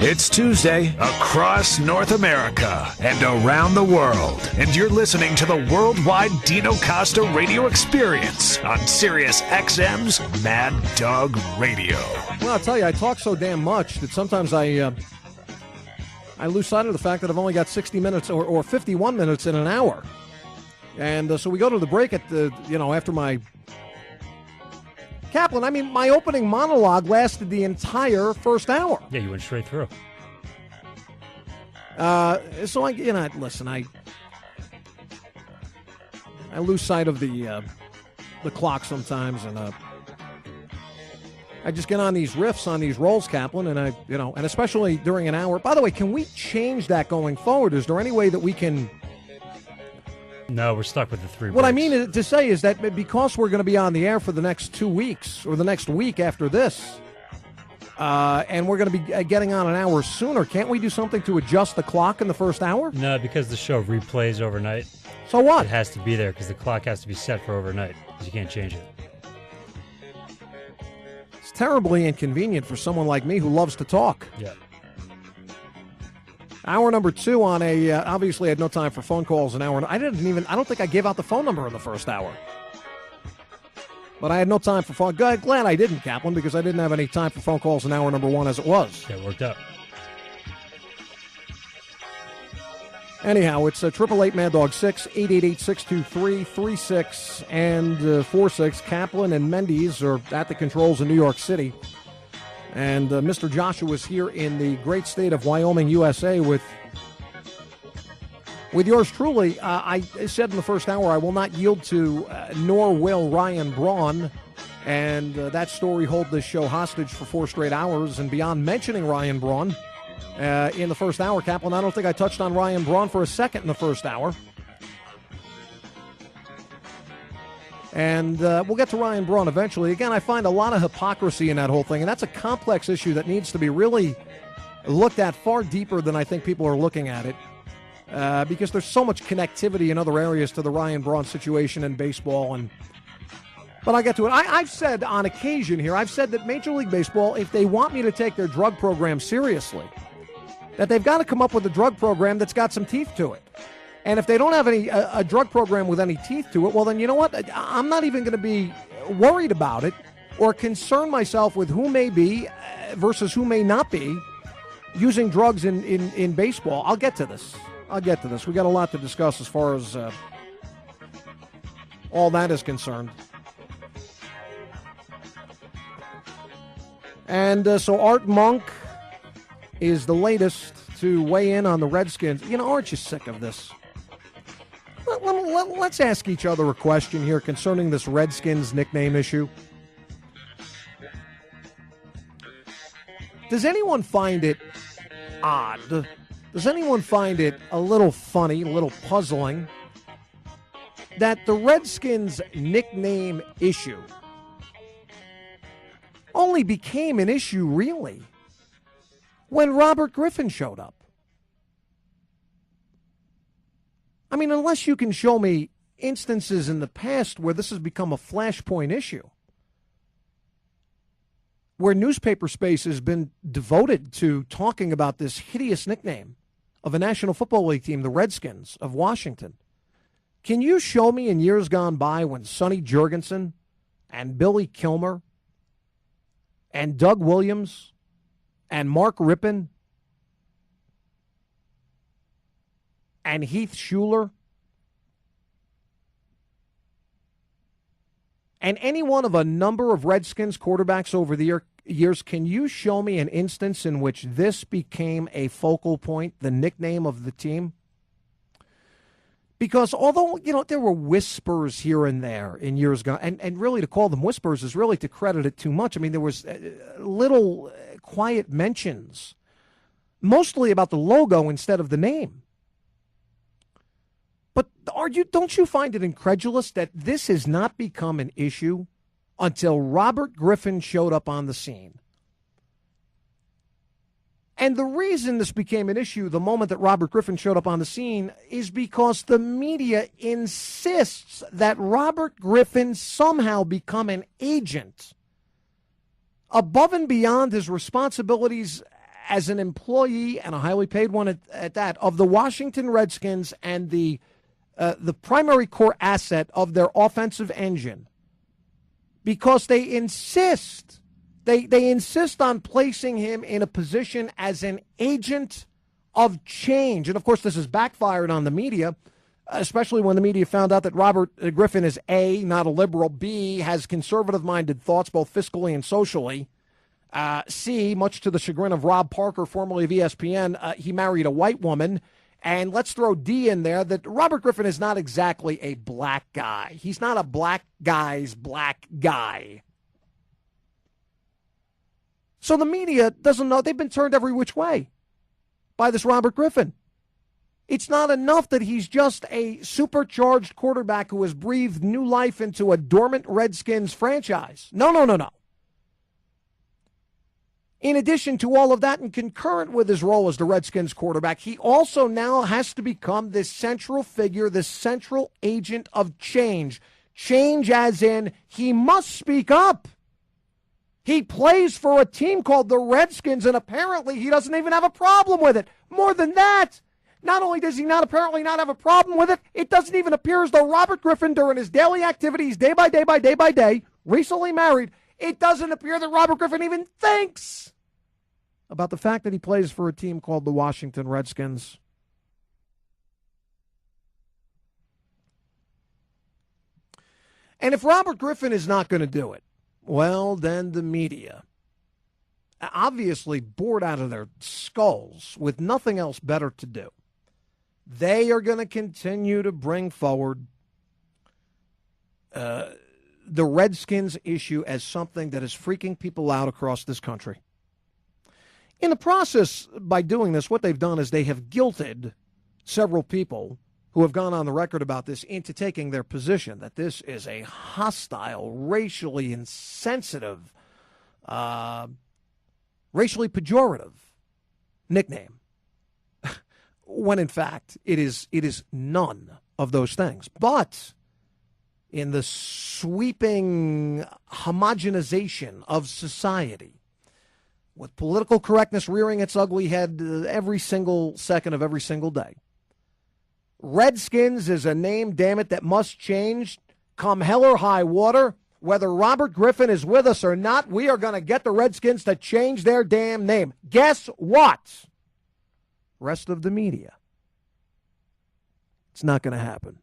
It's Tuesday across North America and around the world, and you're listening to the worldwide Dino Costa radio experience on Sirius XM's Mad Dog Radio. Well, I'll tell you, I talk so damn much that sometimes I lose sight of the fact that I've only got 60 minutes or 51 minutes in an hour. And so we go to the break at the, after my... Kaplan, I mean, my opening monologue lasted the entire first hour. Yeah, you went straight through. So listen, I lose sight of the clock sometimes, and I just get on these riffs, on these rolls, Kaplan, and and especially during an hour. By the way, can we change that going forward? Is there any way that we can? No, we're stuck with the three. What I mean to say is that because we're going to be on the air for the next 2 weeks, or the next week after this, and we're going to be getting on an hour sooner, can't we do something to adjust the clock in the first hour? No, because the show replays overnight. So what? It has to be there because the clock has to be set for overnight because you can't change it. It's terribly inconvenient for someone like me who loves to talk. Yeah. Hour number 2 on a, obviously I had no time for phone calls an hour. I don't think I gave out the phone number in the first hour. But I had no time for phone. Glad I didn't, Kaplan, because I didn't have any time for phone calls in hour number 1 as it was. Yeah, it worked out. Anyhow, it's 888-MAD-DOG-6, 888-623-36 and 46. Kaplan and Mendes are at the controls in New York City. And Mr. Joshua is here in the great state of Wyoming, USA, with yours truly. I said in the first hour I will not yield to, nor will Ryan Braun. And that story hold this show hostage for 4 straight hours. And beyond mentioning Ryan Braun in the first hour, Kaplan, I don't think I touched on Ryan Braun for a second in the first hour. And we'll get to Ryan Braun eventually. Again, I find a lot of hypocrisy in that whole thing, and that's a complex issue that needs to be really looked at far deeper than I think people are looking at it, because there's so much connectivity in other areas to the Ryan Braun situation in baseball. But I'll get to it. I've said on occasion here, I've said that Major League Baseball, if they want me to take their drug program seriously, that they've got to come up with a drug program that's got some teeth to it. And if they don't have a drug program with any teeth to it, well, then you know what? I'm not even going to be worried about it or concern myself with who may be versus who may not be using drugs in baseball. I'll get to this. We got a lot to discuss as far as all that is concerned. And so Art Monk is the latest to weigh in on the Redskins. Aren't you sick of this? Let's ask each other a question here concerning this Redskins nickname issue. Does anyone find it odd? Does anyone find it a little funny, a little puzzling that the Redskins nickname issue only became an issue, really, when Robert Griffin showed up? I mean, unless you can show me instances in the past where this has become a flashpoint issue, where newspaper space has been devoted to talking about this hideous nickname of a National Football League team, the Redskins of Washington. Can you show me in years gone by when Sonny Jurgensen and Billy Kilmer and Doug Williams and Mark Rippon and Heath Schuler and any one of a number of Redskins quarterbacks over the years, can you show me an instance in which this became a focal point, the nickname of the team? Because although, there were whispers here and there in years gone, and really to call them whispers is really to credit it too much. I mean, there was little quiet mentions, mostly about the logo instead of the name. But don't you find it incredulous that this has not become an issue until Robert Griffin showed up on the scene? And the reason this became an issue the moment that Robert Griffin showed up on the scene is because the media insists that Robert Griffin somehow become an agent above and beyond his responsibilities as an employee, and a highly paid one at that, of the Washington Redskins and the primary core asset of their offensive engine, because they insist on placing him in a position as an agent of change. And, of course, this has backfired on the media, especially when the media found out that Robert Griffin is A, not a liberal, B, has conservative-minded thoughts both fiscally and socially, C, much to the chagrin of Rob Parker, formerly of ESPN, he married a white woman. And let's throw D in there, that Robert Griffin is not exactly a black guy. He's not a black guy's black guy. So the media doesn't know. They've been turned every which way by this Robert Griffin. It's not enough that he's just a supercharged quarterback who has breathed new life into a dormant Redskins franchise. No. In addition to all of that, and concurrent with his role as the Redskins quarterback, he also now has to become this central figure, this central agent of change. Change as in he must speak up. He plays for a team called the Redskins, and apparently he doesn't even have a problem with it. More than that, not only does he apparently not have a problem with it, it doesn't even appear as though Robert Griffin, during his daily activities, day by day, recently married, it doesn't appear that Robert Griffin even thinks about the fact that he plays for a team called the Washington Redskins. And if Robert Griffin is not going to do it, well, then the media, obviously bored out of their skulls with nothing else better to do, they are going to continue to bring forward the Redskins issue as something that is freaking people out across this country. In the process, by doing this, what they've done is they have guilted several people who have gone on the record about this into taking their position that this is a hostile, racially insensitive, racially pejorative nickname, when in fact it is none of those things. But in the sweeping homogenization of society, with political correctness rearing its ugly head every single second of every single day, Redskins is a name, damn it, that must change come hell or high water. Whether Robert Griffin is with us or not, we are going to get the Redskins to change their damn name. Guess what? Rest of the media. It's not going to happen.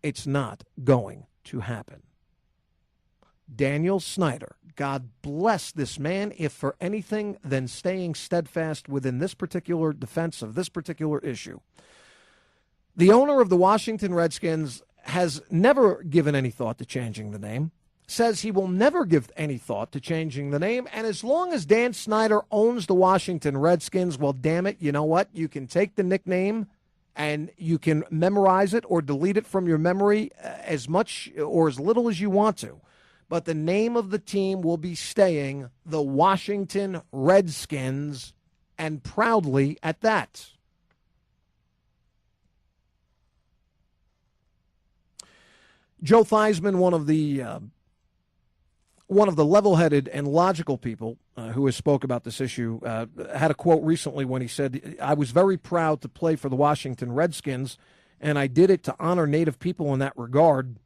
It's not going to happen. Daniel Snyder, God bless this man, if for anything than staying steadfast within this particular defense of this particular issue. The owner of the Washington Redskins has never given any thought to changing the name, says he will never give any thought to changing the name, and as long as Dan Snyder owns the Washington Redskins, well, damn it, you know what? You can take the nickname and you can memorize it or delete it from your memory as much or as little as you want to. But the name of the team will be staying the Washington Redskins, and proudly at that. Joe Theismann, one of the level-headed and logical people who has spoke about this issue, had a quote recently when he said, "I was very proud to play for the Washington Redskins, and I did it to honor Native people in that regard."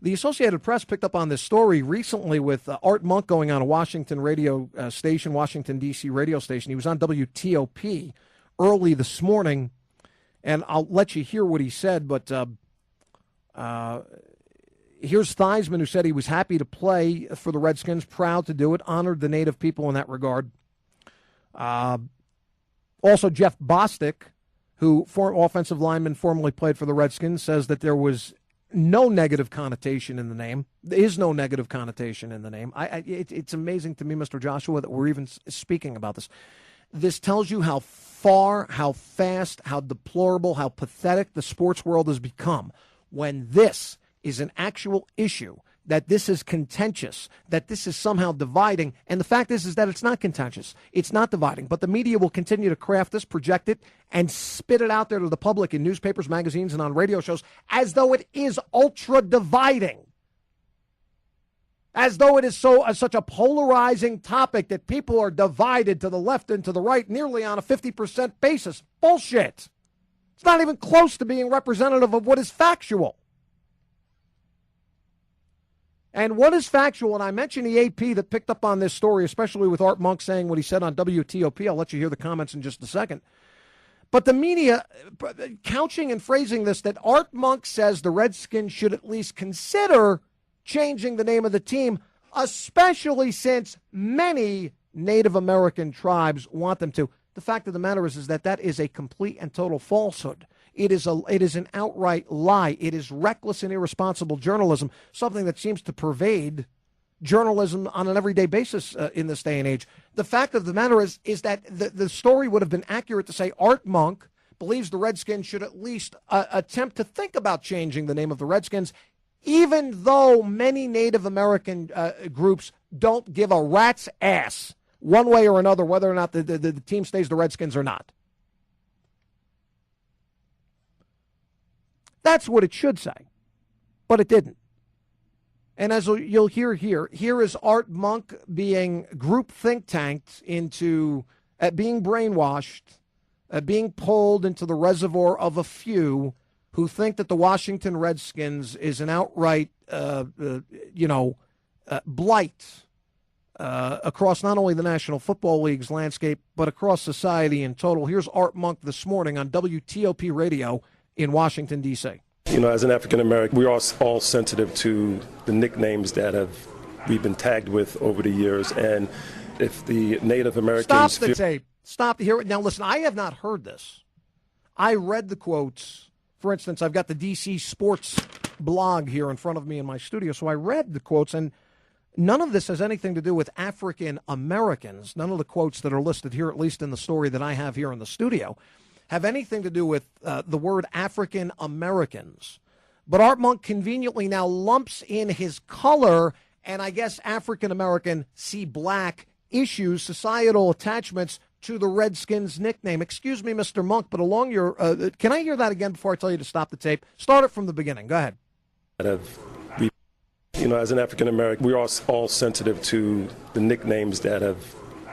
The Associated Press picked up on this story recently with Art Monk going on a Washington radio station, Washington, D.C. radio station. He was on WTOP early this morning, and I'll let you hear what he said, but here's Theismann, who said he was happy to play for the Redskins, proud to do it, honored the Native people in that regard. Also, Jeff Bostic, who, offensive lineman, formerly played for the Redskins, says that there was no negative connotation in the name. There is no negative connotation in the name. It's amazing to me, Mr. Joshua, that we're even speaking about this. This tells you how far, how fast, how deplorable, how pathetic the sports world has become when this is an actual issue that this is contentious, that this is somehow dividing. And the fact is that it's not contentious. It's not dividing. But the media will continue to craft this, project it, and spit it out there to the public in newspapers, magazines, and on radio shows as though it is ultra dividing. As though it is such a polarizing topic that people are divided to the left and to the right nearly on a 50% basis. Bullshit. It's not even close to being representative of what is factual. And what is factual, and I mentioned the AP that picked up on this story, especially with Art Monk saying what he said on WTOP. I'll let you hear the comments in just a second. But the media, couching and phrasing this, that Art Monk says the Redskins should at least consider changing the name of the team, especially since many Native American tribes want them to. The fact of the matter is that is a complete and total falsehood. It is an outright lie. It is reckless and irresponsible journalism, something that seems to pervade journalism on an everyday basis in this day and age. The fact of the matter is that the story would have been accurate to say Art Monk believes the Redskins should at least attempt to think about changing the name of the Redskins, even though many Native American groups don't give a rat's ass one way or another whether or not the team stays the Redskins or not. That's what it should say, but it didn't. And as you'll hear here is Art Monk being group think tanked into being brainwashed, being pulled into the reservoir of a few who think that the Washington Redskins is an outright, blight across not only the National Football League's landscape, but across society in total. Here's Art Monk this morning on WTOP Radio in Washington, D.C. As an African-American, we are all sensitive to the nicknames that we've been tagged with over the years. And if the Native Americans... Stop the tape. Stop to hear it. Now, listen, I have not heard this. I read the quotes. For instance, I've got the DC Sports blog here in front of me in my studio, so I read the quotes, and none of this has anything to do with African Americans. None of the quotes that are listed here, at least in the story that I have here in the studio, have anything to do with the word African Americans. But Art Monk conveniently now lumps in his color and I guess African American, see black issues, societal attachments to the Redskins nickname. Excuse me, Mr. Monk, but along your can I hear that again before I tell you to stop the tape? Start it from the beginning. Go ahead. As an African American, we are all sensitive to the nicknames that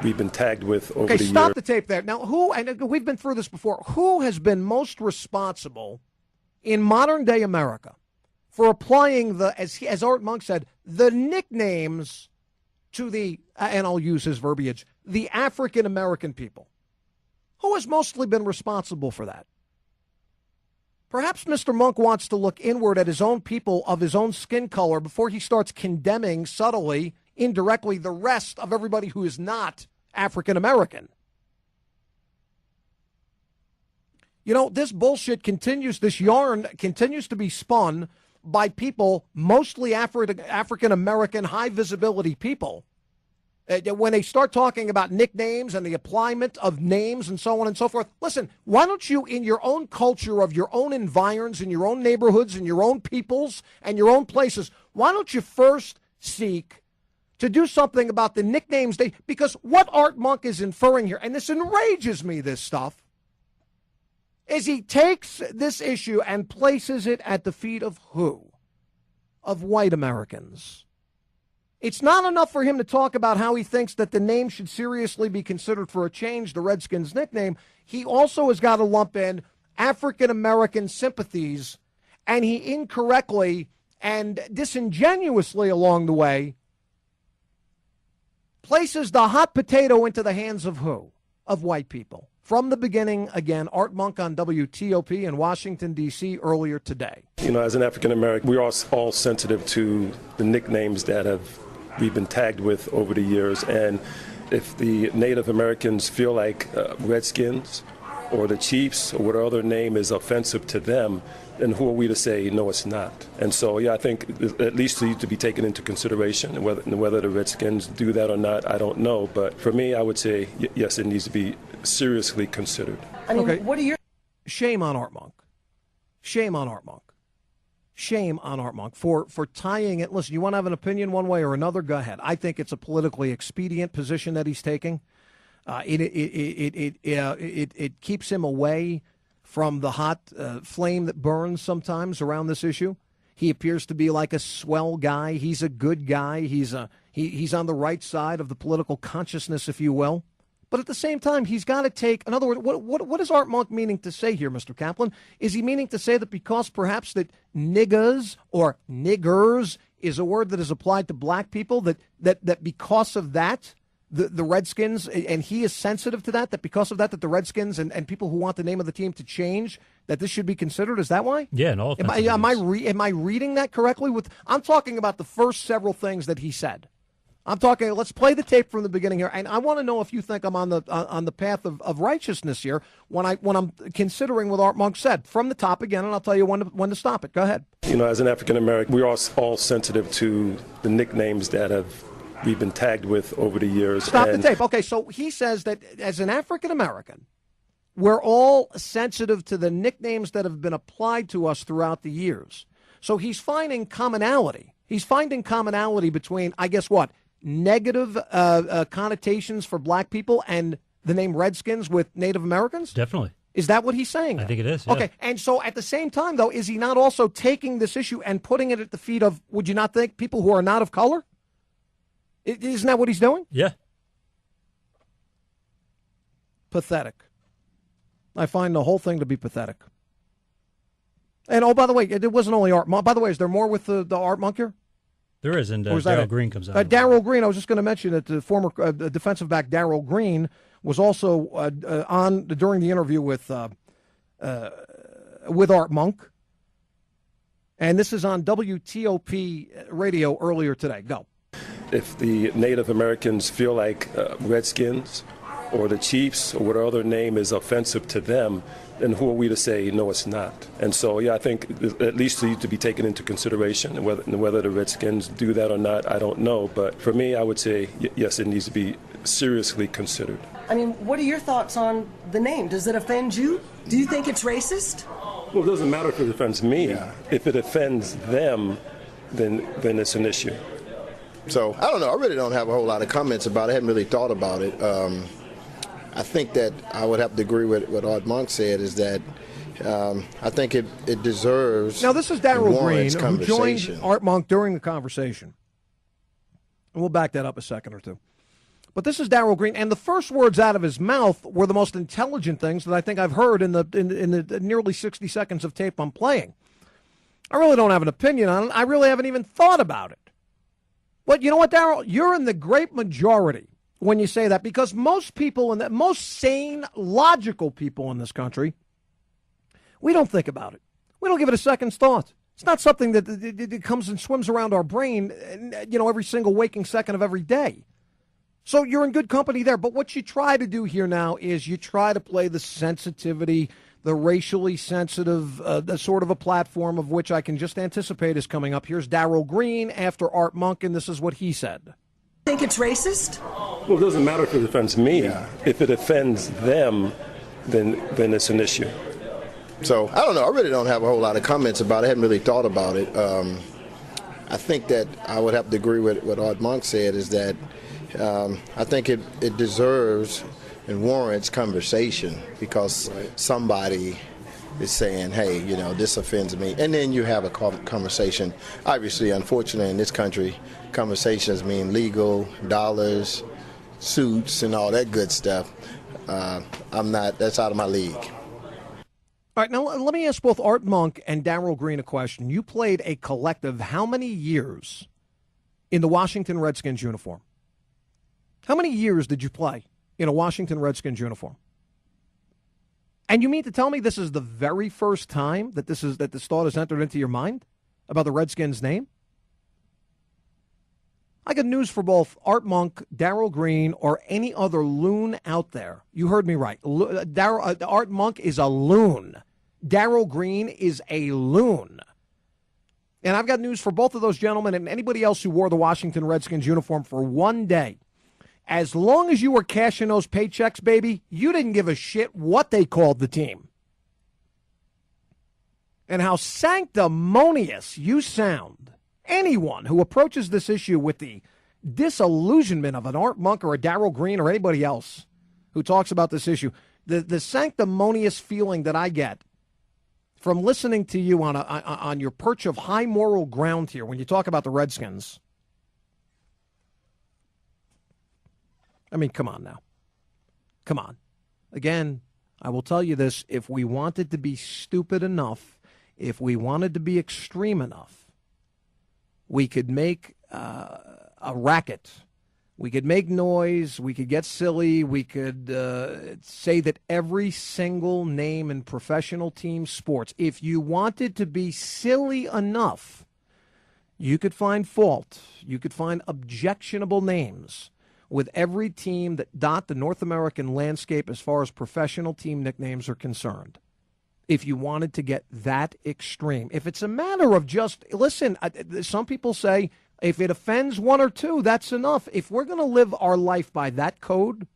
we've been tagged with over the years. Okay, stop the tape there. Now, and we've been through this before, who has been most responsible in modern day America for applying as Art Monk said, the nicknames to the, and I'll use his verbiage, the African American people? Who has mostly been responsible for that? Perhaps Mr. Monk wants to look inward at his own people of his own skin color before he starts condemning subtly, indirectly, the rest of everybody who is not African American. This bullshit continues, this yarn continues to be spun by people, mostly African American, high visibility people. When they start talking about nicknames and the applyment of names and so on and so forth, listen, why don't you, in your own culture of your own environs, in your own neighborhoods, in your own peoples and your own places, why don't you first seek to do something about the nicknames because what Art Monk is inferring here, and this enrages me, this stuff, is he takes this issue and places it at the feet of who? Of white Americans. It's not enough for him to talk about how he thinks that the name should seriously be considered for a change, the Redskins nickname. He also has got to lump in African-American sympathies, and he incorrectly and disingenuously along the way places the hot potato into the hands of who? Of white people. From the beginning, again, Art Monk on WTOP in Washington, D.C. earlier today. As an African American, we are all sensitive to the nicknames that we've been tagged with over the years. And if the Native Americans feel like Redskins or the Chiefs or whatever other name is offensive to them, then who are we to say, no, it's not? And so, I think at least needs to be taken into consideration. And whether the Redskins do that or not, I don't know. But for me, I would say, yes, it needs to be seriously considered. Okay. What are your... Shame on Art Monk. Shame on Art Monk. shame on Art Monk for tying it. Listen, you want to have an opinion one way or another? Go ahead. I think it's a politically expedient position that he's taking. It keeps him away from the hot flame that burns sometimes around this issue. He appears to be like a swell guy. He's a good guy. He's on the right side of the political consciousness, if you will. But at the same time, he's got to take, in other words, what is Art Monk meaning to say here, Mr. Kaplan? Is he meaning to say that because perhaps that niggas or niggers is a word that is applied to black people, that because of that, the Redskins, and he is sensitive to that because of that the Redskins and people who want the name of the team to change, that this should be considered? Is that why? Yeah, and all. Am I reading that correctly? I'm talking about the first several things that he said. I'm talking. Let's play the tape from the beginning here, and I want to know if you think I'm on the path of righteousness here when I'm considering what Art Monk said from the top again, and I'll tell you when to stop it. Go ahead. As an African American, we are all sensitive to the nicknames that we've been tagged with over the years. Stop the tape. Okay, so he says that as an African American, we're all sensitive to the nicknames that have been applied to us throughout the years. So he's finding commonality. He's finding commonality between, I guess what, negative connotations for black people and the name Redskins with Native Americans? Definitely. Is that what he's saying? I think it is, yeah. Okay, and so at the same time, though, is he not also taking this issue and putting it at the feet of, would you not think, people who are not of color? Isn't that what he's doing? Yeah. Pathetic. I find the whole thing to be pathetic. And, oh, by the way, it wasn't only Art Monk. By the way, is there more with the Art Monk here? There is, and Darryl Green comes out. Darryl Green, I was just going to mention that the former defensive back Darryl Green was also on during the interview with Art Monk. And this is on WTOP radio earlier today. Go. If the Native Americans feel like Redskins or the Chiefs or whatever other name is offensive to them, then who are we to say, no, it's not? And so, yeah, I think at least needs to be taken into consideration. And whether the Redskins do that or not, I don't know. But for me, I would say, yes, it needs to be seriously considered. I mean, what are your thoughts on the name? Does it offend you? Do you think it's racist? Well, it doesn't matter if it offends me. Yeah. If it offends them, then it's an issue. So, I don't know. I really don't have a whole lot of comments about it. I hadn't really thought about it. I think that I would have to agree with what Art Monk said, is that I think it deserves. Now, this is Darryl Green, who joined Art Monk during the conversation. And we'll back that up a second or two. But this is Darryl Green, and the first words out of his mouth were the most intelligent things that I think I've heard in the nearly 60 seconds of tape I'm playing. I really don't have an opinion on it. I really haven't even thought about it. But you know what, Darryl? You're in the great majority when you say that, because most people, most sane, logical people in this country, we don't think about it. We don't give it a second's thought. It's not something that comes and swims around our brain, every single waking second of every day. So you're in good company there. But what you try to do here now is you try to play the sensitivity, the racially sensitive, the sort of a platform of which I can just anticipate is coming up. Here's Darryl Green after Art Monk, and this is what he said. Think it's racist? Well, it doesn't matter if it offends me. Yeah. If it offends them, then it's an issue. So, I don't know. I really don't have a whole lot of comments about it. I hadn't really thought about it. I think that I would have to agree with what Art Monk said, is that I think it deserves and warrants conversation, because somebody is saying, hey, this offends me. And then you have a conversation. Obviously, unfortunately, in this country, conversations mean legal, dollars, suits, and all that good stuff. That's out of my league. All right, now let me ask both Art Monk and Darryl Green a question. You played a collective how many years in the Washington Redskins uniform? How many years did you play in a Washington Redskins uniform? And you mean to tell me this is the very first time that this thought has entered into your mind about the Redskins name? I got news for both Art Monk, Darryl Green, or any other loon out there. You heard me right. Art Monk is a loon. Darryl Green is a loon. And I've got news for both of those gentlemen and anybody else who wore the Washington Redskins uniform for one day. As long as you were cashing those paychecks, baby, you didn't give a shit what they called the team. and how sanctimonious you sound. Anyone who approaches this issue with the disillusionment of an Art Monk or a Darryl Green or anybody else who talks about this issue, the sanctimonious feeling that I get from listening to you on your perch of high moral ground here when you talk about the Redskins. I mean, come on now. Come on. Again, I will tell you this. If we wanted to be stupid enough, if we wanted to be extreme enough, we could make a racket. We could make noise. We could get silly. We could say that every single name in professional team sports, if you wanted to be silly enough, you could find fault. You could find objectionable names with every team that dot the North American landscape as far as professional team nicknames are concerned. If you wanted to get that extreme. If it's a matter of just, listen, some people say if it offends one or two, that's enough. If we're going to live our life by that code,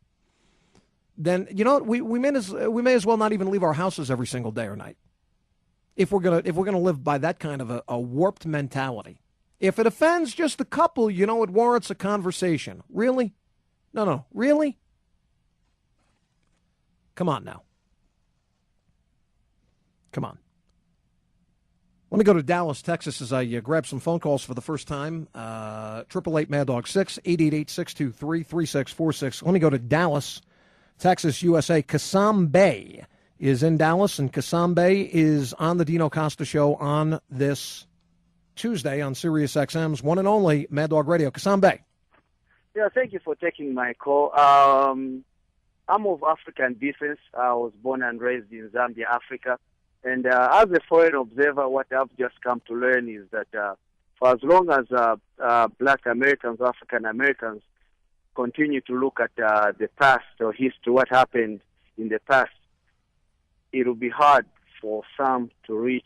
then, you know, we may as well not even leave our houses every single day or night. If we're gonna live by that kind of a warped mentality. If it offends just a couple, you know, it warrants a conversation. Really? No, really? Come on now. Come on. Let me go to Dallas, Texas, as I grab some phone calls for the first time. 888-MAD-DOG-6, 888-623-3646. Let me go to Dallas, Texas, USA. Kassam Bey is in Dallas, and Kassam Bey is on the Dino Costa Show on this Tuesday on Sirius XM's one and only Mad Dog Radio. Kassam Bey. Yeah, thank you for taking my call. I'm of African descent. I was born and raised in Zambia, Africa. And as a foreign observer, what I've just come to learn is that for as long as Black Americans, African Americans, continue to look at the past or history, what happened in the past, it will be hard for some to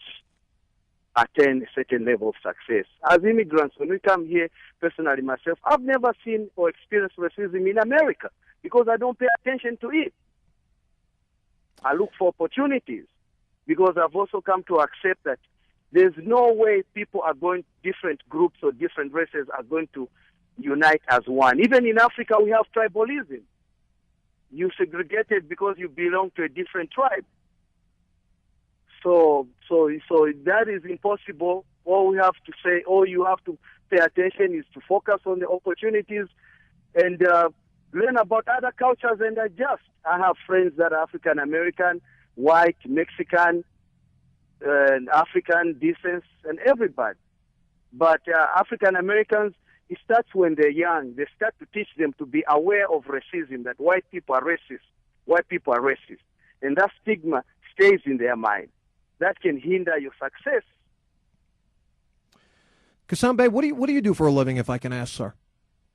attain a certain level of success. As immigrants, when we come here, personally myself, I've never seen or experienced racism in America because I don't pay attention to it. I look for opportunities. Because I've also come to accept that there's no way different groups or different races are going to unite as one. Even in Africa, we have tribalism. You segregated because you belong to a different tribe. So that is impossible. All we have to say, all you have to pay attention is to focus on the opportunities and learn about other cultures and adjust. I have friends that are African American, white, Mexican, and African descent, and everybody. But African Americans, it starts when they're young. They start to teach them to be aware of racism, that white people are racist. White people are racist. And that stigma stays in their mind. That can hinder your success. Kassam Bey, what do you do for a living, if I can ask, sir?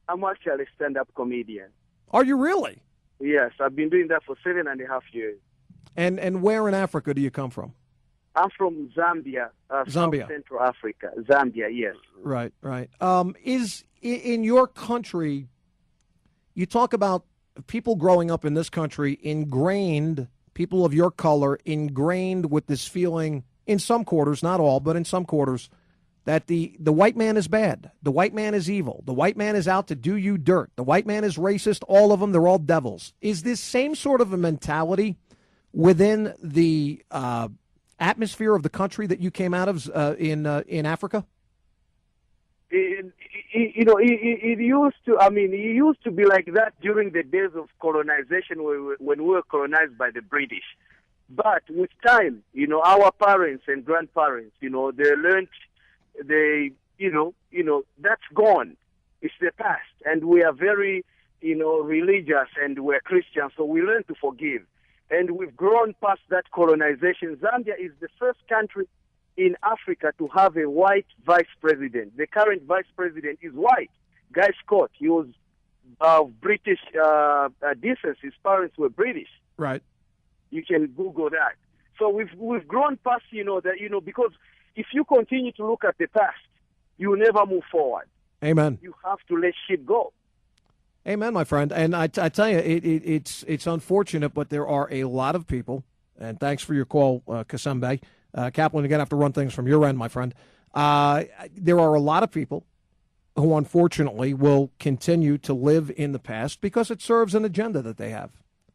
I'm actually a stand-up comedian. Are you really? Yes, I've been doing that for 7.5 years. And where in Africa do you come from? I'm from Zambia, Zambia, South Central Africa. Zambia, yes. Right. Is in your country, you talk about people growing up in this country ingrained, people of your color ingrained with this feeling in some quarters, not all, but in some quarters, that the white man is bad. The white man is evil. The white man is out to do you dirt. The white man is racist. All of them, they're all devils. Is this same sort of a mentality within the atmosphere of the country that you came out of in Africa? It used to. I mean, it used to be like that during the days of colonization, when we were colonized by the British. But with time, our parents and grandparents, they learned. That's gone. It's the past, and we are very, religious, and we're Christians, so we learn to forgive. And we've grown past that colonization. Zambia is the first country in Africa to have a white vice president. The current vice president is white, Guy Scott. He was of British descent. His parents were British. Right. You can Google that. So we've grown past, because if you continue to look at the past, you never move forward. Amen. You have to let shit go. Amen, my friend. And I tell you, it's unfortunate, but there are a lot of people, and thanks for your call, Kassam Bey, Kaplan, you're going to have to run things from your end, my friend. There are a lot of people who unfortunately will continue to live in the past because it serves an agenda that they have.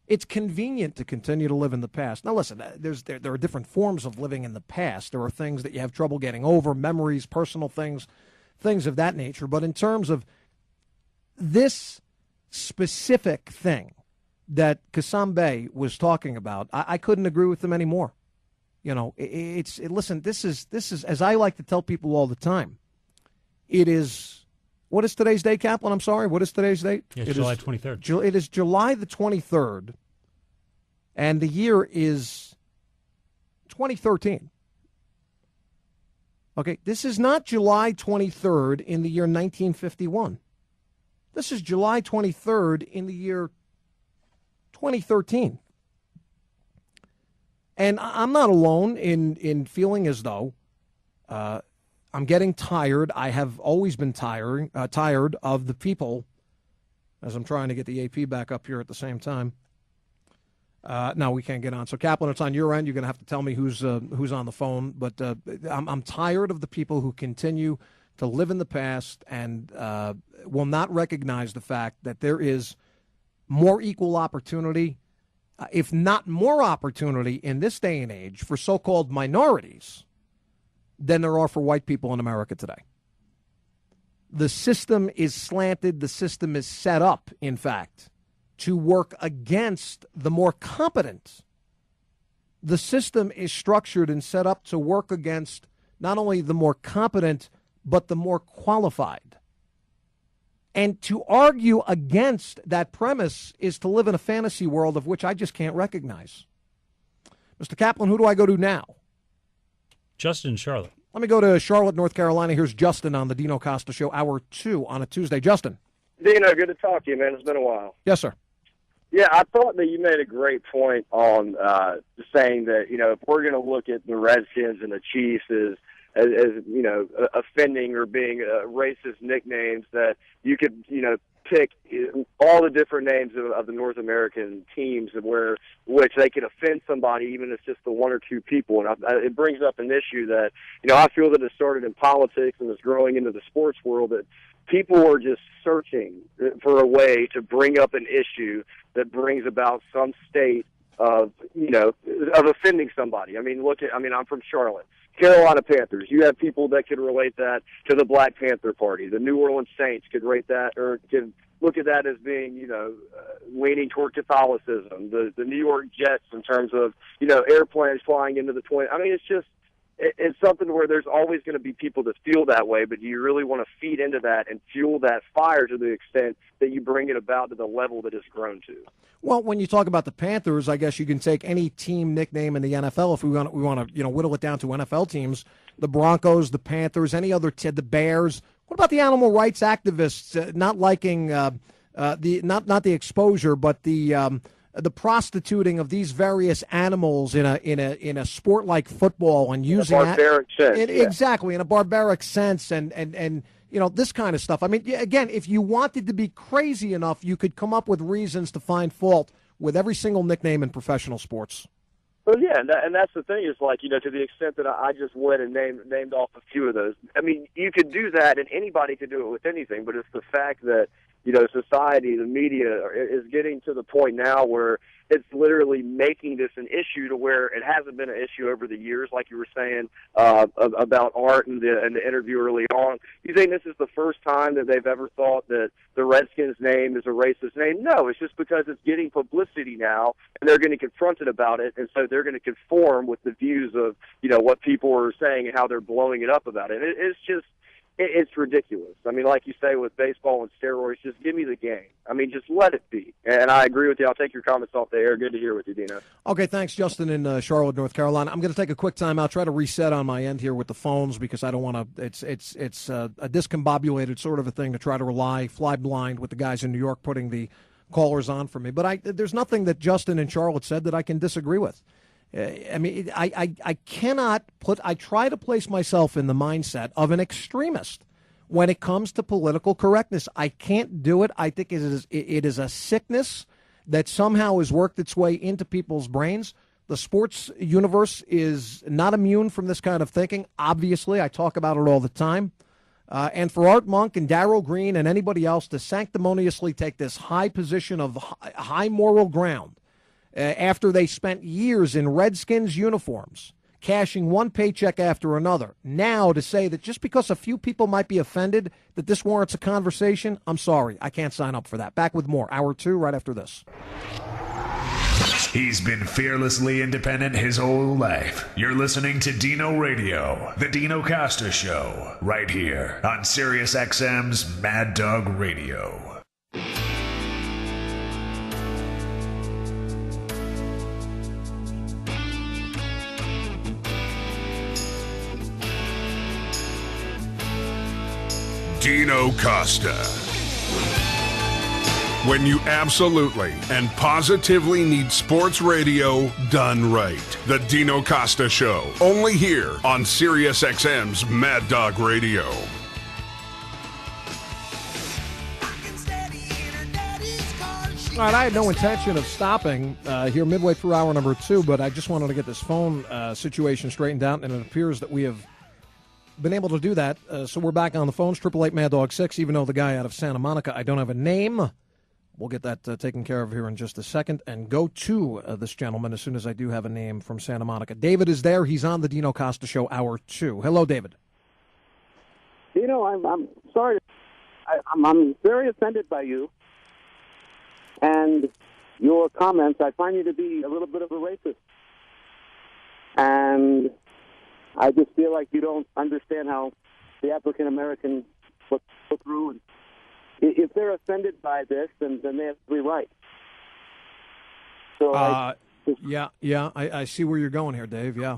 It's convenient to continue to live in the past. Now, listen, there are different forms of living in the past. There are things that you have trouble getting over, memories, personal things of that nature. But in terms of this specific thing that Kassam Bey was talking about, I couldn't agree with him anymore. You know, listen, this is, as I like to tell people all the time, it is. What is today's date, Kaplan? I'm sorry. What is today's date? It's July 23rd. It is July the 23rd, and the year is 2013. Okay, this is not July 23rd in the year 1951. This is July 23rd in the year 2013. And I'm not alone in feeling as though I'm getting tired. I have always been tired of the people, as I'm trying to get the AP back up here at the same time. No, we can't get on. So, Kaplan, it's on your end. You're going to have to tell me who's on the phone. But I'm tired of the people who continue to live in the past and will not recognize the fact that there is more equal opportunity, if not more opportunity in this day and age for so-called minorities than there are for white people in America today. The system is slanted. The system is set up, in fact, to work against the more competent. The system is structured and set up to work against not only the more competent, but the more qualified. And to argue against that premise is to live in a fantasy world of which I just can't recognize. Mr. Kaplan, who do I go to now? Justin, Charlotte. Let me go to Charlotte, North Carolina. Here's Justin on the Dino Costa Show, Hour 2 on a Tuesday. Justin. Dino, good to talk to you, man. It's been a while. Yes, sir. Yeah, I thought that you made a great point on saying that, you know, if we're going to look at the Redskins and the Chiefs as you know, offending or being racist nicknames, that you could, you know, pick all the different names of the North American teams which they could offend somebody, even if it's just the one or two people. And it brings up an issue that, you know, I feel that it started in politics and is growing into the sports world, that people are just searching for a way to bring up an issue that brings about some state of, you know, of offending somebody. I mean, I'm from Charlotte. Carolina Panthers, you have people that could relate that to the Black Panther Party. The New Orleans Saints could rate that, or could look at that as being, you know, leaning toward Catholicism. The New York Jets, in terms of, you know, airplanes flying into the twin. I mean, it's just, it's something where there's always going to be people that feel that way, but do you really want to feed into that and fuel that fire to the extent that you bring it about to the level that it's grown to? Well, when you talk about the Panthers, I guess you can take any team nickname in the NFL if we want to, you know, whittle it down to NFL teams. The Broncos, the Panthers, any other the Bears. What about the animal rights activists not liking not the exposure, but the prostituting of these various animals in a sport like football and using in a barbaric sense, exactly in a barbaric sense and you know, this kind of stuff. I mean, again, if you wanted to be crazy enough, you could come up with reasons to find fault with every single nickname in professional sports. Well, yeah, and that's the thing is, like, you know, to the extent that I just went and named off a few of those. I mean, you could do that, and anybody could do it with anything, but it's the fact that, you know, society, the media is getting to the point now where it's literally making this an issue to where it hasn't been an issue over the years, like you were saying about Art and the interview early on. You think this is the first time that they've ever thought that the Redskins name is a racist name? No, it's just because it's getting publicity now, and they're getting confronted about it, and so they're going to conform with the views of, you know, what people are saying and how they're blowing it up about it. It's just, it's ridiculous. I mean, like you say with baseball and steroids, just give me the game. I mean, just let it be. And I agree with you. I'll take your comments off the air. Good to hear with you, Dino. Okay, thanks, Justin in Charlotte, North Carolina. I'm going to take a quick time out, try to reset on my end here with the phones because I don't want to. It's a discombobulated sort of a thing to try to fly blind with the guys in New York putting the callers on for me. But there's nothing that Justin in Charlotte said that I can disagree with. I mean, I cannot I try to place myself in the mindset of an extremist when it comes to political correctness. I can't do it. I think it is a sickness that somehow has worked its way into people's brains. The sports universe is not immune from this kind of thinking. Obviously, I talk about it all the time. And for Art Monk and Darryl Green and anybody else to sanctimoniously take this high position of high moral ground after they spent years in Redskins uniforms, cashing one paycheck after another, now to say that just because a few people might be offended that this warrants a conversation, I'm sorry, I can't sign up for that. Back with more. Hour 2 right after this. He's been fearlessly independent his whole life. You're listening to Dino Radio, the Dino Costa Show, right here on Sirius XM's Mad Dog Radio. Dino Costa. When you absolutely and positively need sports radio done right. The Dino Costa Show, only here on Sirius XM's Mad Dog Radio. All right, I had no intention of stopping here midway through hour number 2, but I just wanted to get this phone situation straightened out, and it appears that we have been able to do that. So we're back on the phones, 888 Mad Dog 6, even though the guy out of Santa Monica, I don't have a name. We'll get that taken care of here in just a second and go to this gentleman as soon as I do have a name from Santa Monica. David is there. He's on the Dino Costa Show, Hour 2. Hello, David. Dino, I'm sorry. I'm very offended by you and your comments. I find you to be a little bit of a racist. And I just feel like you don't understand how the African American go through. And if they're offended by this, then they have to be right. So I see where you're going here, Dave. Yeah,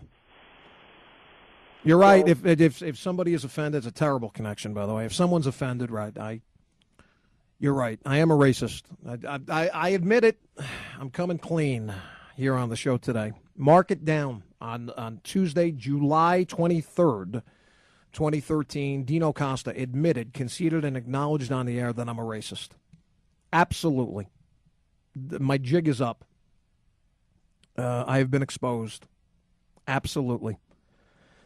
you're right. If somebody is offended, it's a terrible connection, by the way. If someone's offended, right? You're right. I am a racist. I admit it. I'm coming clean here on the show today. Mark it down on Tuesday, July 23rd. 2013, Dino Costa admitted, conceded, and acknowledged on the air that I'm a racist. Absolutely. My jig is up. I have been exposed. Absolutely.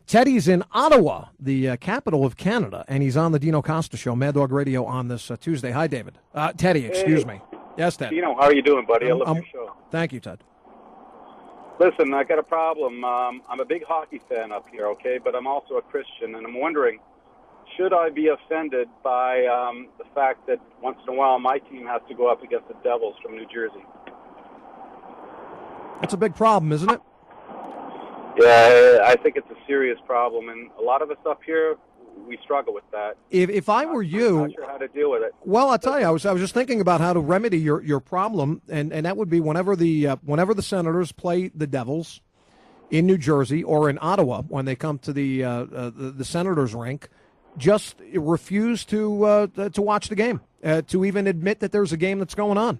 Teddy's in Ottawa, the capital of Canada, and he's on the Dino Costa Show, Mad Dog Radio, on this Tuesday. Hi, David. Teddy, excuse me. Yes, Ted. Dino, how are you doing, buddy? I love your show. Thank you, Ted. Listen, I got a problem. I'm a big hockey fan up here, okay, but I'm also a Christian, and I'm wondering, should I be offended by the fact that once in a while my team has to go up against the Devils from New Jersey? That's a big problem, isn't it? Yeah, I think it's a serious problem, and a lot of us up here, we struggle with that. If I were you, I'm not sure how to deal with it. Well, I'll tell you, I was just thinking about how to remedy your problem, and that would be whenever the Senators play the Devils in New Jersey or in Ottawa when they come to the Senators rink, just refuse to watch the game, to even admit that there's a game that's going on.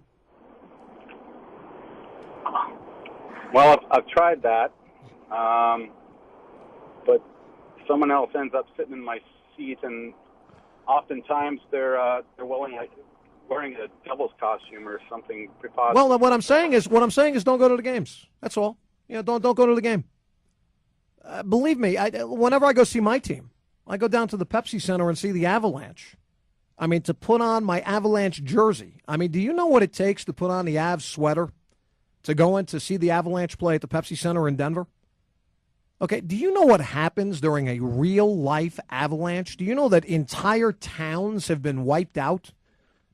Well, I've tried that, but someone else ends up sitting in my seat, and oftentimes they're wearing a Devil's costume or something preposterous. Well, what I'm saying is don't go to the games. That's all. Don't go to the game. Believe me, whenever I go see my team, I go down to the Pepsi Center and see the Avalanche. I mean, to put on my Avalanche jersey. I mean, do you know what it takes to put on the Avs sweater to go in to see the Avalanche play at the Pepsi Center in Denver? Okay, do you know what happens during a real-life avalanche? Do you know that entire towns have been wiped out?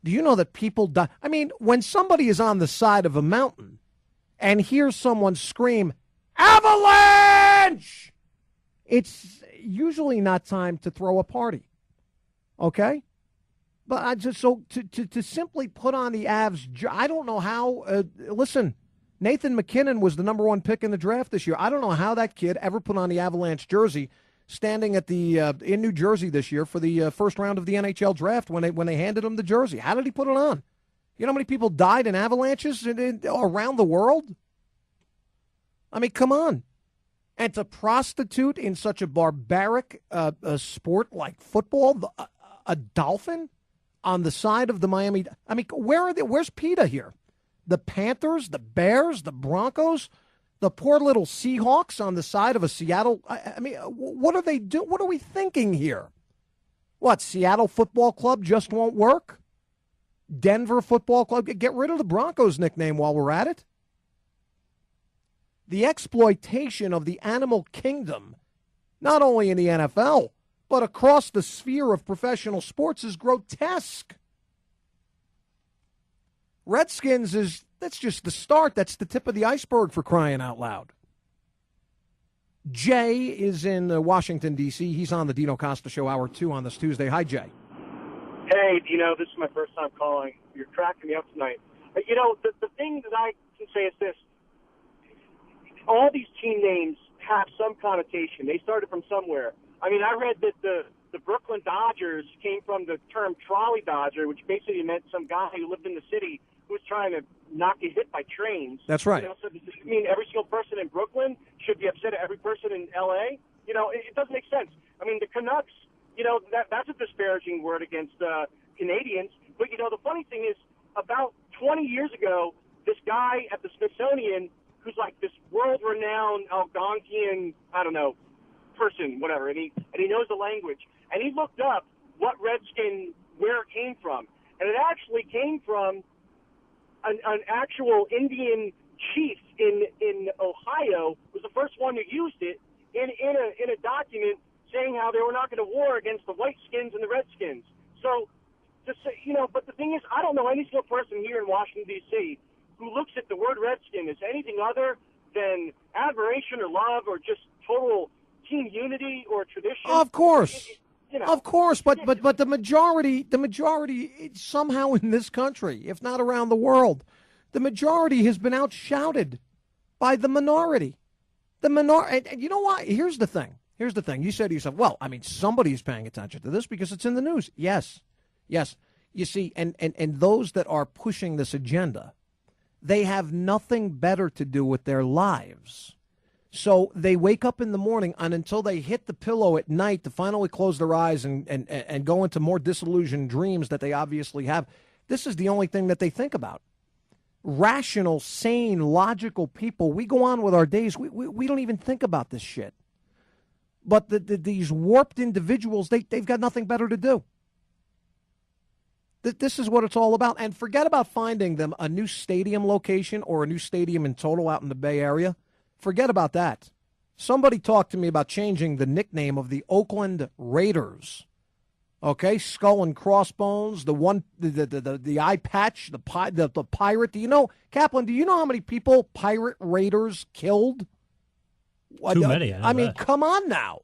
Do you know that people die? I mean, when somebody is on the side of a mountain and hears someone scream, "Avalanche!" it's usually not time to throw a party, okay? But I just to simply put on the Avs, I don't know how. Listen, Nathan McKinnon was the number 1 pick in the draft this year. I don't know how that kid ever put on the Avalanche jersey, standing at the in New Jersey this year for the first round of the NHL draft when they handed him the jersey. How did he put it on? You know how many people died in avalanches around the world? I mean, come on. And to prostitute in such a barbaric sport like football, a dolphin on the side of the Miami. I mean, where's PETA here? The Panthers, the Bears, the Broncos, The poor little Seahawks on the side of a Seattle. I mean, what are they doing? What are we thinking here? What, Seattle Football Club just won't work? Denver Football Club? Get rid of the Broncos nickname while we're at it. The exploitation of the animal kingdom, not only in the NFL, but across the sphere of professional sports, is grotesque. Redskins that's just the start. That's the tip of the iceberg, for crying out loud. Jay is in Washington, D.C. He's on the Dino Costa Show, Hour 2 on this Tuesday. Hi, Jay. Hey, Dino, this is my first time calling. You're cracking me up tonight. You know, the thing that I can say is this. All these team names have some connotation. They started from somewhere. I mean, I read that the Brooklyn Dodgers came from the term trolley dodger, which basically meant some guy who lived in the city who was trying to not get hit by trains. That's right. You know, so does it mean every single person in Brooklyn should be upset at every person in L.A.? You know, it doesn't make sense. I mean, the Canucks, you know, that's a disparaging word against Canadians. But, you know, the funny thing is, about 20 years ago, this guy at the Smithsonian, who's like this world-renowned Algonquian, I don't know, person, whatever, and he knows the language. And he looked up what Redskin, where it came from. And it actually came from an actual Indian chief in Ohio was the first one who used it in a document saying how they were not going to war against the Whiteskins and the Redskins. So, just say, you know, but the thing is, I don't know any single person here in Washington, D.C., who looks at the word Redskin as anything other than admiration or love or just total team unity or tradition. Of course. You know, of course, but the majority somehow in this country, if not around the world, the majority has been outshouted by the minority. And you know what? Here's the thing. You said to yourself, well, I mean, somebody's paying attention to this because it's in the news. Yes. You see, and those that are pushing this agenda, they have nothing better to do with their lives. So they wake up in the morning, and until they hit the pillow at night to finally close their eyes and go into more disillusioned dreams that they obviously have, this is the only thing that they think about. Rational, sane, logical people, we go on with our days. We don't even think about this shit. But these warped individuals, they've got nothing better to do. This is what it's all about. And forget about finding them a new stadium location or a new stadium in total out in the Bay Area. Forget about that. Somebody talked to me about changing the nickname of the Oakland Raiders. Okay, skull and crossbones, the eye patch, the pirate. Do you know, Kaplan, do you know how many people pirate raiders killed? Too many. I mean, come on now.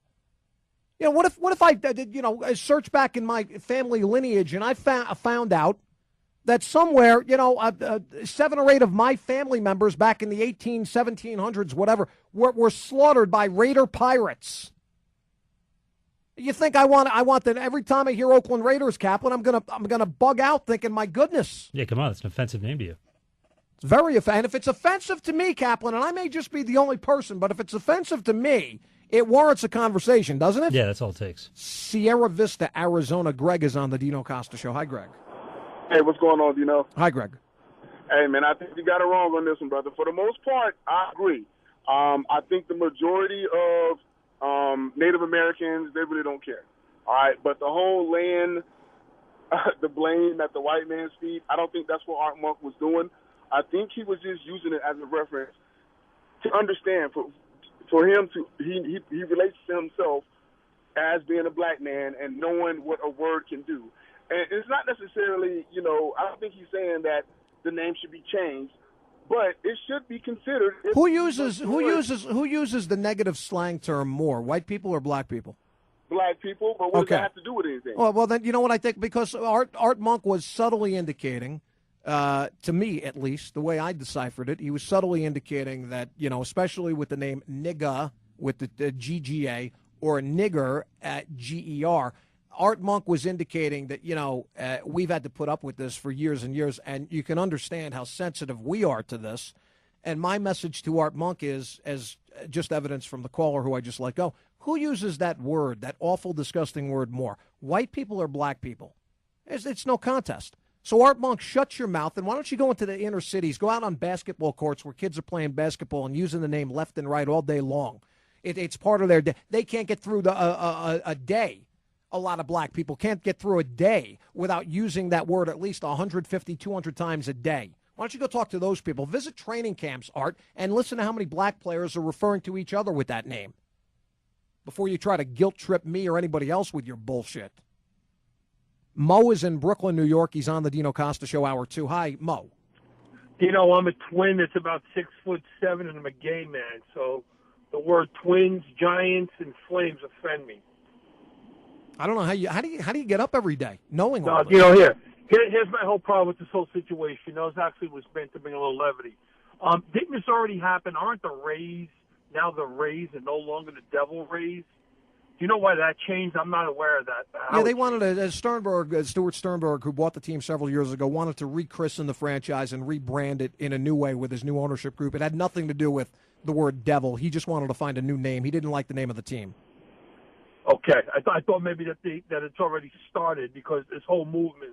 You know, what if I did, you know, search back in my family lineage and I found out that somewhere, you know, 7 or 8 of my family members back in the 1700s, whatever, were slaughtered by raider pirates. You think I want that every time I hear Oakland Raiders, Kaplan, I'm gonna bug out thinking, my goodness. Yeah, come on, it's an offensive name to you. It's very offensive. And if it's offensive to me, Kaplan, and I may just be the only person, but if it's offensive to me, it warrants a conversation, doesn't it? Yeah, that's all it takes. Sierra Vista, Arizona. Greg is on the Dino Costa Show. Hi, Greg. Hey, what's going on, Dino? Hi, Greg. Hey, man, I think you got it wrong on this one, brother. For the most part, I agree. I think the majority of Native Americans, they really don't care. All right, but the whole land, the blame at the white man's feet, I don't think that's what Art Monk was doing. I think he was just using it as a reference to understand for him to he relates to himself as being a black man and knowing what a word can do. And it's not necessarily, you know, I don't think he's saying that the name should be changed, but it should be considered. Who uses the negative slang term more, white people or black people? Black people, but what does that have to do with anything? Well, then you know what I think, because Art Monk was subtly indicating, to me at least, the way I deciphered it, he was subtly indicating that, you know, especially with the name nigga with the GGA or nigger at GER. Art Monk was indicating that, you know, we've had to put up with this for years and years, and you can understand how sensitive we are to this. And my message to Art Monk is, as just evidence from the caller who I just let go, who uses that word, that awful, disgusting word more, white people or black people? It's no contest. So, Art Monk, shut your mouth, and why don't you go into the inner cities, go out on basketball courts where kids are playing basketball and using the name left and right all day long. It's part of their day. They can't get through a day. A lot of black people can't get through a day without using that word at least 150, 200 times a day. Why don't you go talk to those people? Visit training camps, Art, and listen to how many black players are referring to each other with that name before you try to guilt trip me or anybody else with your bullshit. Mo is in Brooklyn, New York. He's on the Dino Costa Show, Hour 2. Hi, Mo. Dino, I'm a twin that's about 6'7", and I'm a gay man. So the word twins, giants, and flames offend me. I don't know how do you get up every day knowing all this? Here's my whole problem with this whole situation. Those actually was meant to bring a little levity. Didn't this already happen? Aren't the Rays now the Rays and no longer the Devil Rays? Do you know why that changed? I'm not aware of that. Yeah, they wanted Stuart Sternberg, who bought the team several years ago, wanted to rechristen the franchise and rebrand it in a new way with his new ownership group. It had nothing to do with the word devil. He just wanted to find a new name. He didn't like the name of the team. Okay, I thought maybe that it's already started because this whole movement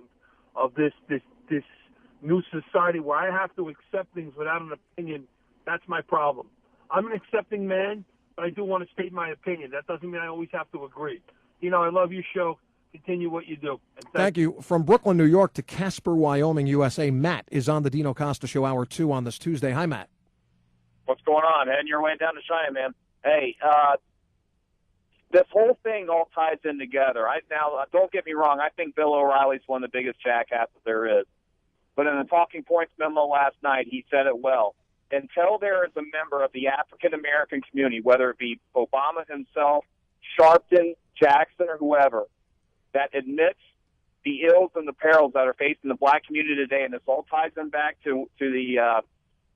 of this new society where I have to accept things without an opinion, that's my problem. I'm an accepting man, but I do want to state my opinion. That doesn't mean I always have to agree. I love your show. Continue what you do. And thank you. From Brooklyn, New York to Casper, Wyoming, USA, Matt is on the Dino Costa Show, Hour 2 on this Tuesday. Hi, Matt. What's going on? Heading your way down to Cheyenne, man. Hey, this whole thing all ties in together. Now, don't get me wrong. I think Bill O'Reilly's one of the biggest jackasses there is. But in the Talking Points memo last night, he said it well. Until there is a member of the African-American community, whether it be Obama himself, Sharpton, Jackson, or whoever, that admits the ills and the perils that are facing the black community today, and this all ties them back to the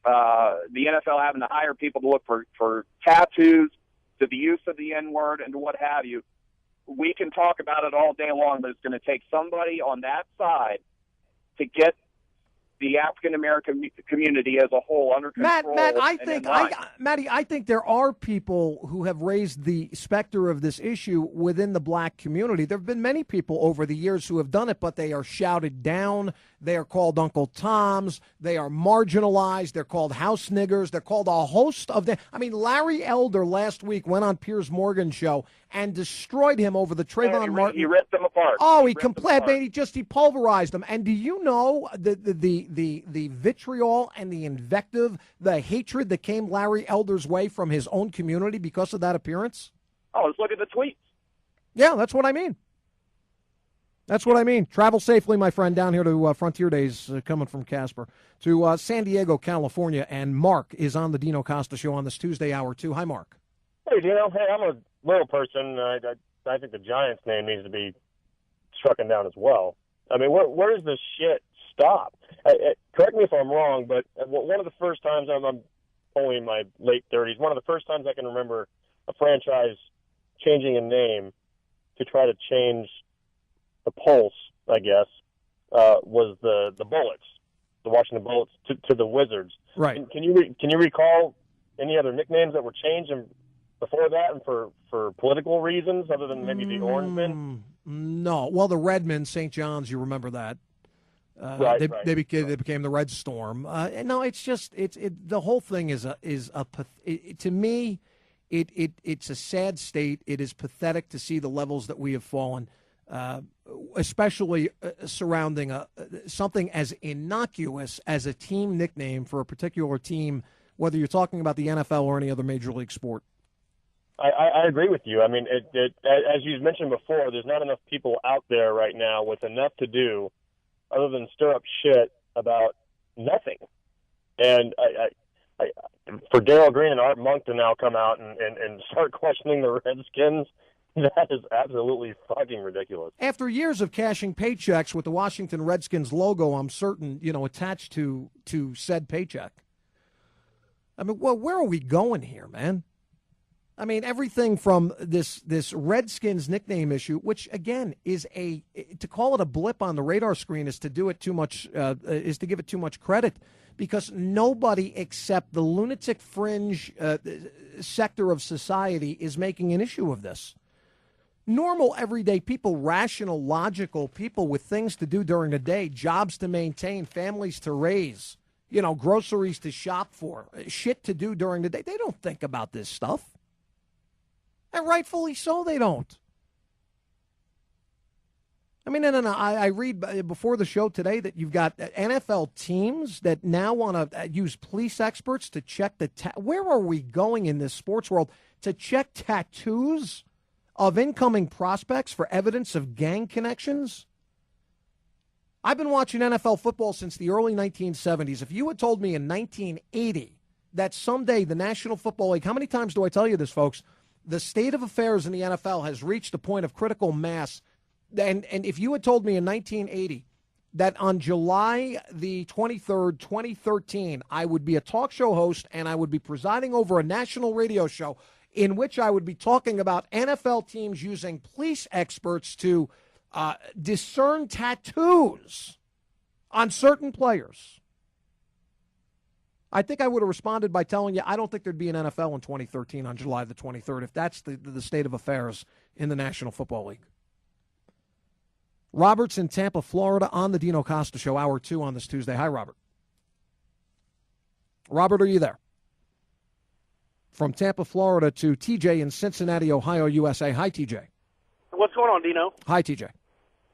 NFL having to hire people to look for tattoos, to the use of the N-word, and to what have you. We can talk about it all day long, but it's going to take somebody on that side to get the African-American community as a whole under control. Matty, I think there are people who have raised the specter of this issue within the black community. There have been many people over the years who have done it, but they are shouted down. They are called Uncle Toms. They are marginalized. They're called house niggers. They're called a host of them. I mean, Larry Elder last week went on Piers Morgan's show and destroyed him over the Trayvon Martin. He ripped them apart. Oh, he pulverized them. And do you know the vitriol and the invective, the hatred that came Larry Elder's way from his own community because of that appearance? Oh, let's look at the tweets. Yeah, that's what I mean. That's what I mean. Travel safely, my friend, down here to Frontier Days, coming from Casper, to San Diego, California. And Mark is on the Dino Costa Show on this Tuesday, Hour 2. Hi, Mark. Hey, Dino. Hey, I'm a little person. I think the Giants' name needs to be struck down as well. I mean, where does this shit stop? Correct me if I'm wrong, but one of the first times, I'm only in my late 30s, one of the first times I can remember a franchise changing a name to try to change the pulse, I guess, was the Bullets, the Washington Bullets, to the Wizards. Right. Can you recall any other nicknames that were changed before that and for political reasons other than maybe the Orangemen? No. Well, the Redmen, St. John's, you remember that. Right. They became the Red Storm. No, it's just the whole thing is to me, it's a sad state. It is pathetic to see the levels that we have fallen. Especially surrounding something as innocuous as a team nickname for a particular team, whether you're talking about the NFL or any other major league sport. I agree with you. I mean, as you mentioned before, there's not enough people out there right now with enough to do other than stir up shit about nothing. And for Darryl Green and Art Monk to now come out and start questioning the Redskins, that is absolutely fucking ridiculous. After years of cashing paychecks with the Washington Redskins logo, I'm certain, attached to said paycheck. I mean, well, where are we going here, man? I mean, everything from this Redskins nickname issue, which again is to call it a blip on the radar screen is to do it too much, is to give it too much credit, because nobody except the lunatic fringe sector of society is making an issue of this. Normal, everyday people, rational, logical people with things to do during the day, jobs to maintain, families to raise, groceries to shop for, shit to do during the day. They don't think about this stuff. And rightfully so, they don't. I mean, and I read before the show today that you've got NFL teams that now want to use police experts to check where are we going in this sports world to check tattoos of incoming prospects for evidence of gang connections? I've been watching NFL football since the early 1970s. If you had told me in 1980 that someday the National Football League, how many times do I tell you this, folks? The state of affairs in the NFL has reached a point of critical mass. And if you had told me in 1980 that on July the 23rd, 2013, I would be a talk show host and I would be presiding over a national radio show in which I would be talking about NFL teams using police experts to discern tattoos on certain players, I think I would have responded by telling you I don't think there'd be an NFL in 2013 on July the 23rd if that's the state of affairs in the National Football League. Robert's in Tampa, Florida on the Dino Costa Show, Hour 2 on this Tuesday. Hi, Robert. Robert, are you there? From Tampa, Florida to TJ in Cincinnati, Ohio, USA. Hi, TJ. What's going on, Dino? Hi, TJ.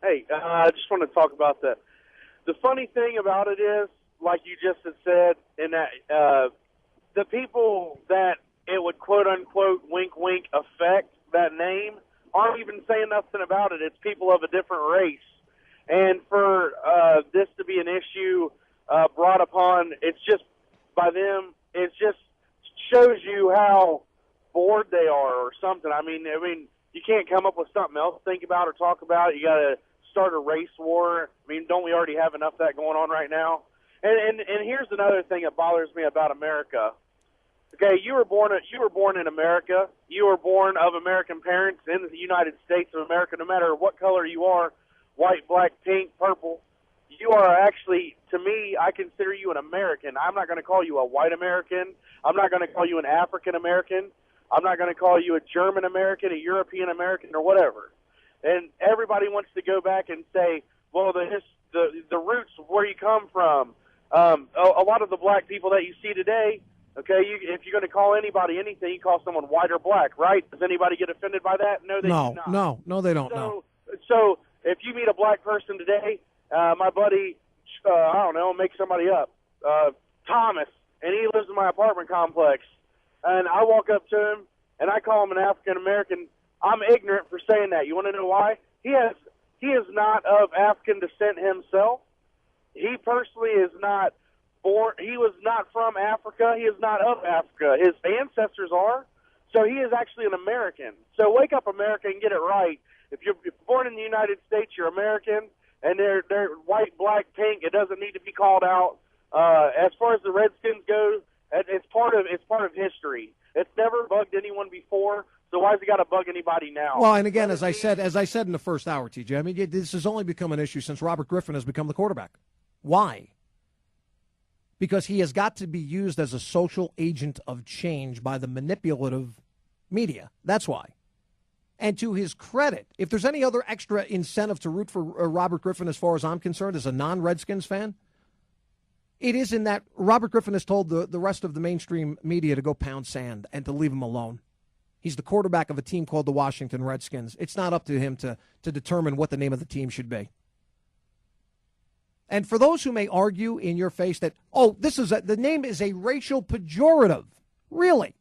Hey, I just want to talk about that. The funny thing about it is, like you just had said, in that the people that it would quote-unquote wink-wink affect that name aren't even saying nothing about it. It's people of a different race. And for this to be an issue brought upon, it's just by them, it just shows you how bored they are or something. I mean, you can't come up with something else to think about or talk about. You got to start a race war. I mean, don't we already have enough of that going on right now? And here's another thing that bothers me about America. Okay, you were born in America. You were born of American parents in the United States of America. No matter what color you are, white, black, pink, purple, you are actually, to me, I consider you an American. I'm not going to call you a white American. I'm not going to call you an African American. I'm not going to call you a German American, a European American, or whatever. And everybody wants to go back and say, well, the roots of where you come from. A lot of the black people that you see today, okay, if you're going to call anybody anything, you call someone white or black, right? Does anybody get offended by that? No, they do not. No, they don't. No. So if you meet a black person today, my buddy, I don't know, make somebody up, Thomas, and he lives in my apartment complex, and I walk up to him and I call him an African American. I'm ignorant for saying that. You want to know why? He is not of African descent himself. He personally is not born. He was not from Africa. He is not of Africa. His ancestors are. So he is actually an American. So wake up, America, and get it right. If you're born in the United States, you're American, and they're white, black, pink. It doesn't need to be called out. As far as the Redskins go, it's part of history. It's never bugged anyone before. So why has it got to bug anybody now? Well, and again, as I said in the first hour, TJ, I mean, this has only become an issue since Robert Griffin has become the quarterback. Why? Because he has got to be used as a social agent of change by the manipulative media. That's why. And to his credit, if there's any other extra incentive to root for Robert Griffin, as far as I'm concerned, as a non-Redskins fan, it is in that Robert Griffin has told the rest of the mainstream media to go pound sand and to leave him alone. He's the quarterback of a team called the Washington Redskins. It's not up to him to determine what the name of the team should be. And for those who may argue in your face that, the name is a racial pejorative, really,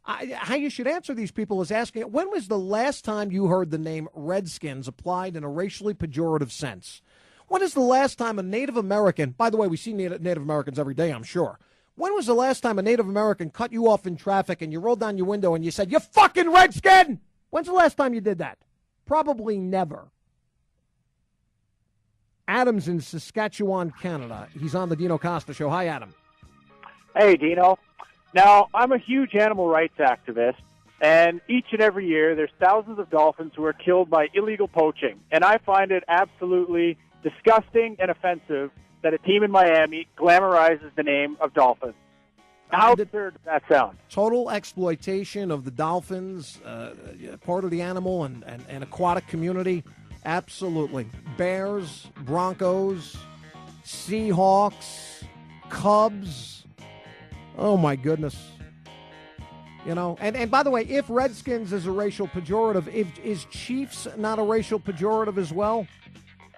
how you should answer these people is asking, when was the last time you heard the name Redskins applied in a racially pejorative sense? When is the last time a Native American, by the way, we see Native Americans every day, I'm sure. When was the last time a Native American cut you off in traffic and you rolled down your window and you said, "You fucking Redskin"? When's the last time you did that? Probably never. Adam's in Saskatchewan, Canada. He's on the Dino Costa Show. Hi, Adam. Hey, Dino. Now, I'm a huge animal rights activist, and each and every year there's thousands of dolphins who are killed by illegal poaching, and I find it absolutely disgusting and offensive that a team in Miami glamorizes the name of dolphins. How absurd does that sound? Total exploitation of the dolphins, part of the animal and aquatic community. Absolutely. Bears, Broncos, Seahawks, Cubs. Oh, my goodness. You know, and by the way, if Redskins is a racial pejorative, is Chiefs not a racial pejorative as well?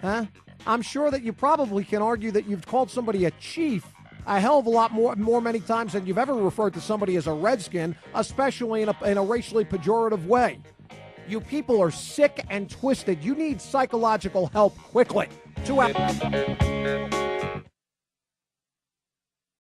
Huh? I'm sure that you probably can argue that you've called somebody a chief a hell of a lot more many times than you've ever referred to somebody as a Redskin, especially in a racially pejorative way. You people are sick and twisted. You need psychological help quickly. 2 hours.